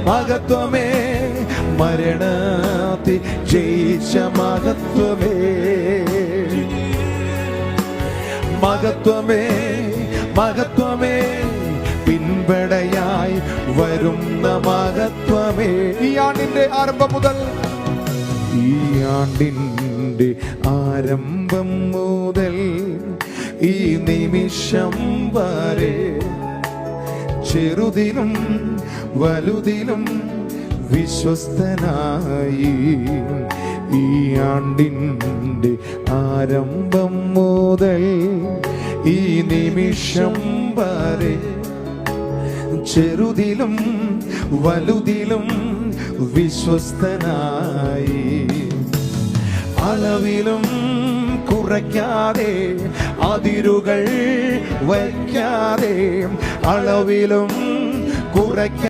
മഹത്വമേ, മരണത്തെ ജയിച്ച മഹത്വമേ, മഹത്വമേ, മഹത്വമേ, പിൻപടയായി വരുന്ന മഹത്വമേ. ഈ ആണ്ടിന്റെ ആരംഭം മുതൽ, ഈ ആണ്ടിന്റെ ആരംഭം മുതൽ ഈ നിമിഷം വരെ ചെറുതിലും വലുതിലും വിശ്വസ്തനായി. ഈ ആണ്ടിന്റെ ആരംഭം മുതൽ ഈ നിമിഷം വരെ ചെറുതിലും വലുതിലും വിശ്വസ്തനായി. അളവിലും കുറയ്ക്കാതെ, അതിരുകൾ വയ്ക്കാതെ, അളവിലും കുറയ്ക്കാതെ